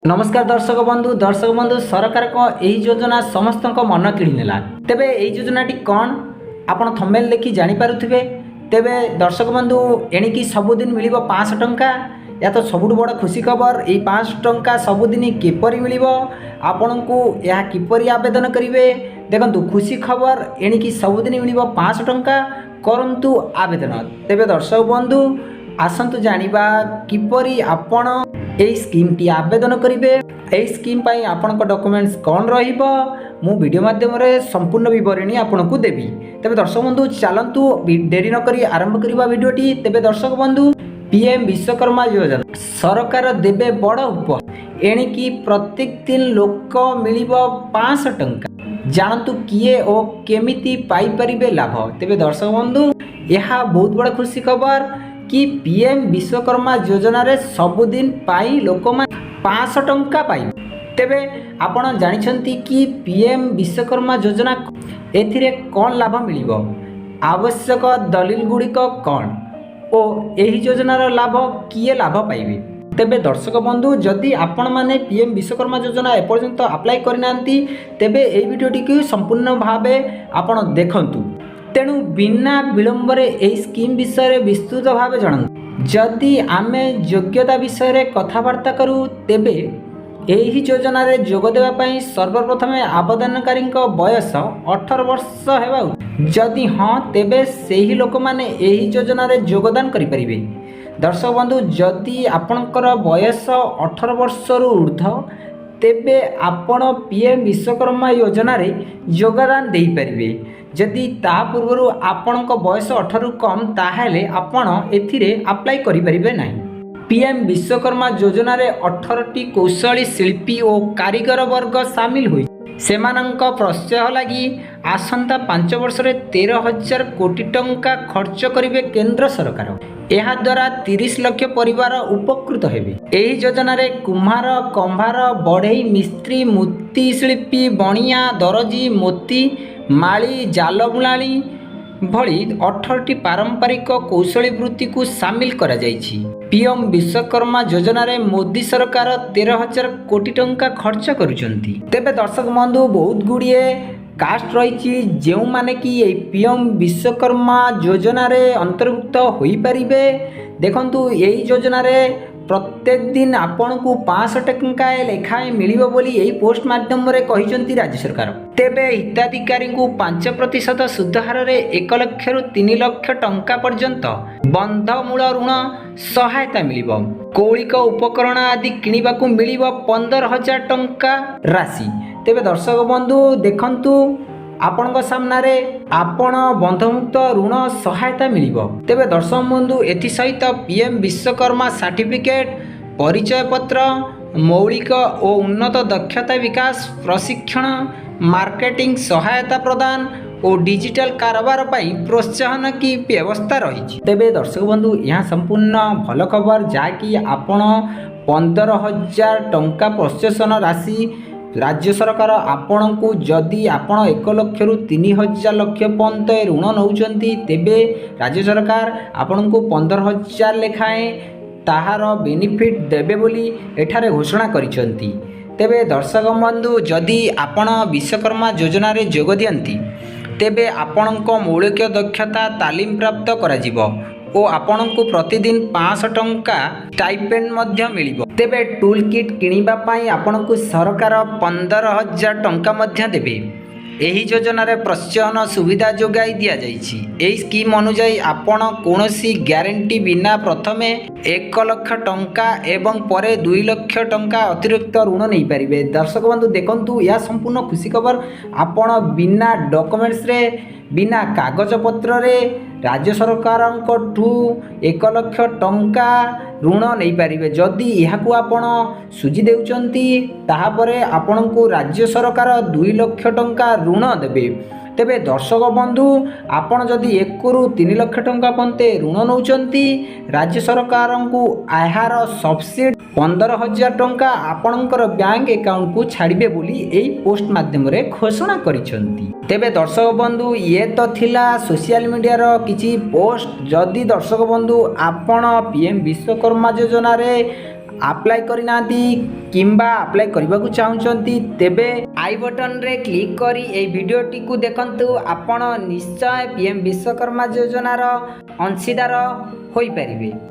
नमस्कार दर्शक बंधु सरकार को यही योजना समस्त मन किणीनेला तेबे यही योजनाटी कौन आपण थंबनेल देखि जानि पारुथिबे। तेबे दर्शक बंधु एणिकी सबुदिन मिलिब 500 टंका या तो सबुठ बड़ खुशी खबर यही 500 टंका सबुदिन किपरि मिलिब आपनकु या किपरि आवेदन करिवे। देखंतु खुशी खबर एणिकी सबुदिन मिलिब 500 टंका करंतु आवेदन। तेबे दर्शक बंधु आसंतु जानिबा किपरि आपण एई स्कीम टी आवेदन करिवे। एई स्कीम पाई आपनक डॉक्यूमेंट्स कौन रहिबो मु वीडियो माध्यम रे संपूर्ण विवरणी आपनकु देबी। तेबे दर्शक बंधु चलंतु देरी न करी आरंभ करिबा वीडियोटी। तेबे दर्शक बंधु पीएम विश्वकर्मा योजना सरकार देबे बड़ उपहार एणिकी प्रत्येक दिन लोक मिलिबो 500 टंका जानतु किए ओ केमिति पाई परिबे लाभ। तेबे दर्शक बंधु यह बहुत बड़ खुशी खबर कि पीएम विश्वकर्मा योजना रे सबुदिन पाई लोक 500 टंका पाइबे। तेबे आपण जानिछंती कि पीएम विश्वकर्मा योजना एथिरे कौन लाभ मिलिबो आवश्यक दलिल गुड़िक कौन ओ एही योजनार लाभ किए लाभ पाइबे। तेबे दर्शक बंधु जदि आपण माने पीएम विश्वकर्मा योजना एपर्यंत अप्लाई करनांती तेबे एही वीडियोटी को संपूर्ण भावे आपण देखंतु। तेणु बिना विलंब एही स्कीम विषय विस्तृत भाव जानू। जदि आमे योग्यता विषय कथबार्ता करूँ तेबे एही योजना रे जोग देवा पई सर्वप्रथम आवेदनकारी बयस 18 वर्ष हेबा। जदि हाँ तेबे सेही लोक माने एही योजना रे योगदान करि परिबे। दर्शक बंधु जदि आपणकर बयस 18 वर्ष रु ऊर्ध्व तेबे आपण पीएम विश्वकर्मा योजना रे योगदान दे परिबे। जदि ता पूर्व आपणक बयस 18 रु कम ताहेले आपण एथिरे अप्लाई करि परिबे नाही। पीएम विश्वकर्मा योजना रे 18 टी कौशली शिल्पी और कारीगर वर्ग शामिल हुई सेमानंक प्रोत्साहन लगी आसंता 5 वर्ष रे 13,000 कोटी टंका खर्च करिवे केंद्र सरकार। एहा द्वारा 30 लाख परिवार उपकृत हेबे। एही योजना रे कुम्हार कंभार बढ़ई मिस्त्री मूर्ति शिल्पी बणिया दरजी मोती माली जाल बुलाणी भली 18 पारंपरिक कौशली वृत्ति को शामिल करा जायछि। पीएम विश्वकर्मा योजना रे मोदी सरकार 13,000 कोटी टंका खर्च करुचंती। तेबे दर्शक बंधु बहुत गुड़िए कास्ट रही जो माने कि पीएम विश्वकर्मा योजना रे अंतर्भुक्त होई परिबे। देखंतु यही योजना रे प्रत्येक दिन आपण को 500 टंका लेखाएं मिलिबो बोली यही पोस्ट माध्यम रे कहिसंती राज्य सरकार। तेबे हिताधिकारी को 5% सुध हार रे 1 लाख रु 3 लाख टंका पर्यंत बंधमूल ऋण सहायता मिलिबो। कौलिक उपकरण आदि किनिबा को मिलिबो 15,000 टंका राशि। तेबे दर्शक बंधु देखंतु आपणक सामने आपण बंधमुक्त ऋण सहायता मिलिबो। तेबे दर्शक बंधु एथि सहित पीएम विश्वकर्मा सर्टिफिकेट परिचय पत्र मौलिक और उन्नत दक्षता विकास प्रशिक्षण मार्केटिंग सहायता प्रदान और डिजिटल कारोबार पाई प्रोत्साहन की व्यवस्था रही। तेबे दर्शक बंधु यहाँ संपूर्ण भल खबर जहाँकि आपण 15,000 टंका प्रोत्साहन राशि राज्य सरकार आपण को जदि आपण 1 लाख रु 3,000 लाख पर्यंत ऋण नौचंती तेबे राज्य सरकार आपण को 15,000 लेखाएं ताहार बेनिफिट देबे बोली एठारे घोषणा करिसंती। तेबे दर्शक बंधु जदि आपण विश्वकर्मा योजना रे जोग दियंती तेबे आपणक मौलिक दक्षता तालीम प्राप्त करा जिवो ओ आपणको प्रतिदिन 500 टंका स्टाइपेंड मध्य मिलिबो। तेबे टूल किट किनिबा पाई आपणको सरकार 15,000 टंका मध्य देबे। एही योजना रे प्रोत्साहन सुविधा जोगाई दिया जाइछि। एही स्कीम अनुसार आपण कोनोसी ग्यारंटी बिना प्रथमे 1 लाख टंका एवं परे 2 लाख टंका अतिरिक्त ऋण नहीं पारिबे। दर्शक बंधु देखंतु या संपूर्ण खुशी खबर आपण बिना डॉक्यूमेंट्स रे बिना कागज पत्र रे राज्य सरकार ठू 1 लाख टंका ऋण नहीं पारिबे। जदि यहाकू आपण सुझी देउचंती ताहापरे आपण को राज्य सरकार 2 लाख टंका ऋण देबे। तेबे दर्शक बंधु आपण जदि 1 रु 3 लाख टंका पंते ऋण नौचंती राज्य सरकार को आहार सब्सिडी 15,000 टंका आपणकर बैंक अकाउंट को छाड़िबे बोली एई पोस्ट माध्यम रे घोषणा करिसंती। तेबे दर्शक बंधु ये तो थिला सोशल मीडिया रो किछि पोस्ट। जदि दर्शक बंधु आपण पीएम विश्वकर्मा योजना रे ଆପ୍ଲାଏ କରିନାହାନ୍ତି କିମ୍ବା ଆପ୍ଲାଏ କରିବାକୁ ଚାହୁଁଛନ୍ତି ତେବେ ଆଇ ବଟନରେ କ୍ଲିକ୍ କରି ଏହି ଭିଡ଼ିଓଟିକୁ ଦେଖନ୍ତୁ। ଆପଣ ନିଶ୍ଚୟ PM ବିଶ୍ୱକର୍ମା ଯୋଜନାର ଅଂଶୀଦାର ହୋଇପାରିବେ।